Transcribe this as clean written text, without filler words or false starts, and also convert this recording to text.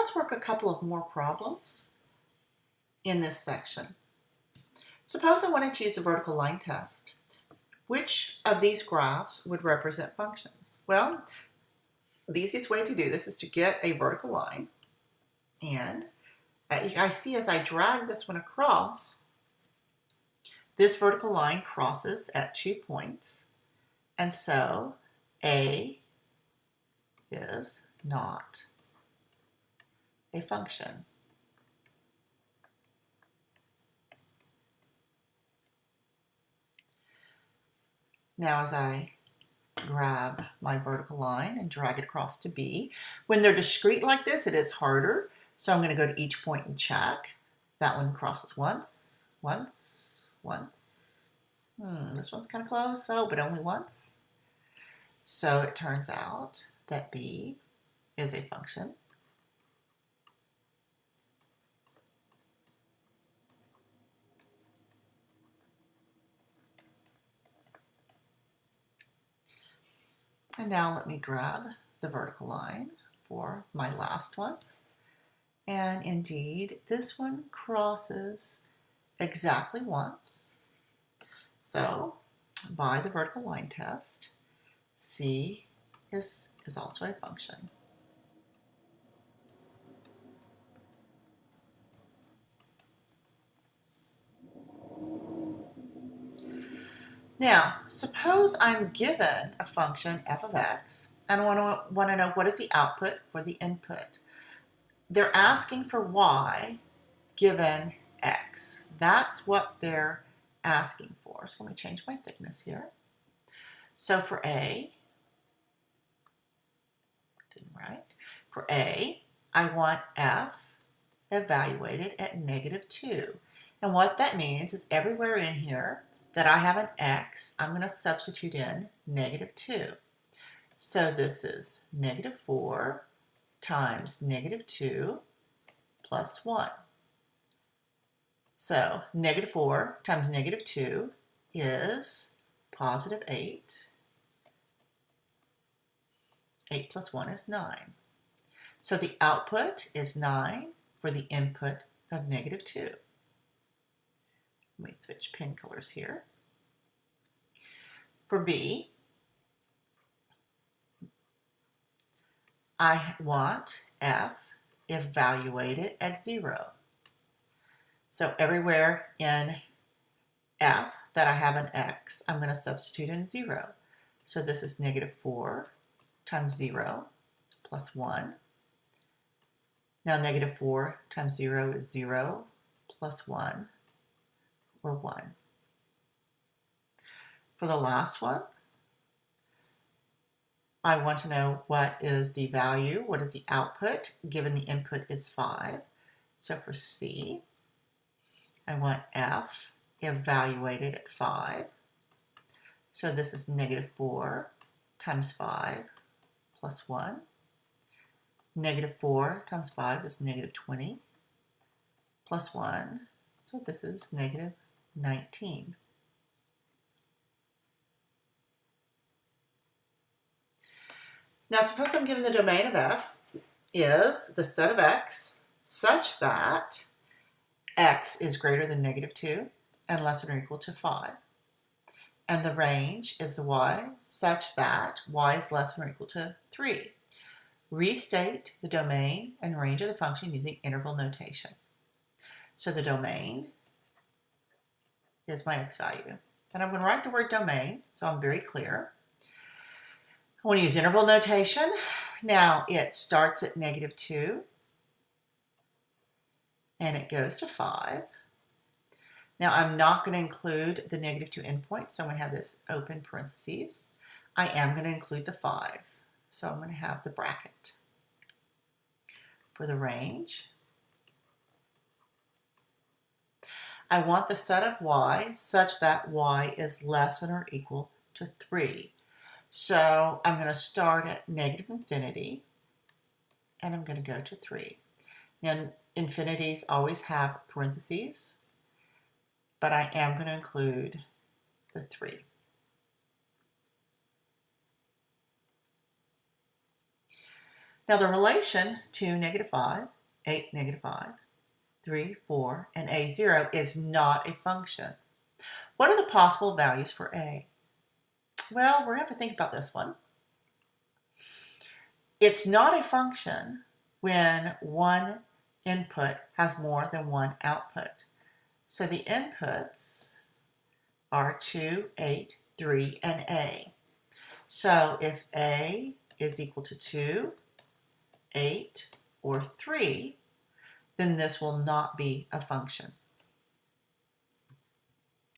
let's work a couple of more problems in this section. Suppose I wanted to use a vertical line test. Which of these graphs would represent functions? Well, the easiest way to do this is to get a vertical line, and I see as I drag this one across, this vertical line crosses at 2 points, and so A is not a function. Now as I grab my vertical line and drag it across to B, when they're discrete like this, it is harder. So I'm going to go to each point and check. That one crosses once, once, once. This one's kind of close, but only once. So it turns out that B is a function. And now let me grab the vertical line for my last one. And indeed, this one crosses exactly once. So by the vertical line test, C is also a function. Now, suppose I'm given a function f of x, and I want to know what is the output for the input. They're asking for y given x. That's what they're asking for. So let me change my thickness here. So for A, For A, I want f evaluated at -2. And what that means is everywhere in here that I have an x, I'm going to substitute in -2. So this is -4 times -2 plus 1. So -4 times -2 is +8. 8 plus 1 is 9. So the output is 9 for the input of -2. Let me switch pen colors here. For B, I want f evaluated at 0. So everywhere in f that I have an x, I'm going to substitute in 0. So this is -4 times 0 plus 1. Now -4 times 0 is 0 plus 1, or 1. For the last one, I want to know what is the value, what is the output, given the input is 5. So for C, I want f evaluated at 5. So this is -4 times 5 plus 1. -4 times 5 is -20 plus 1. So this is -19. Now suppose I'm given the domain of f is the set of x such that x is greater than -2 and less than or equal to 5. And the range is y such that y is less than or equal to 3. Restate the domain and range of the function using interval notation. So the domain is my x value. And I'm going to write the word domain so I'm very clear. I want to use interval notation. Now it starts at -2 and it goes to 5. Now I'm not going to include the -2 endpoint, so I'm going to have this open parentheses. I am going to include the 5, so I'm going to have the bracket. For the range, I want the set of y such that y is less than or equal to 3. So I'm going to start at -infinity and I'm going to go to 3. Now infinities always have parentheses, but I am going to include the 3. Now the relation to -5 8, negative 5, 3, 4, and a 0 is not a function. What are the possible values for a? Well, we're going to have to think about this one. It's not a function when one input has more than one output. So the inputs are 2, 8, 3, and a. So if a is equal to 2, 8, or 3, then this will not be a function.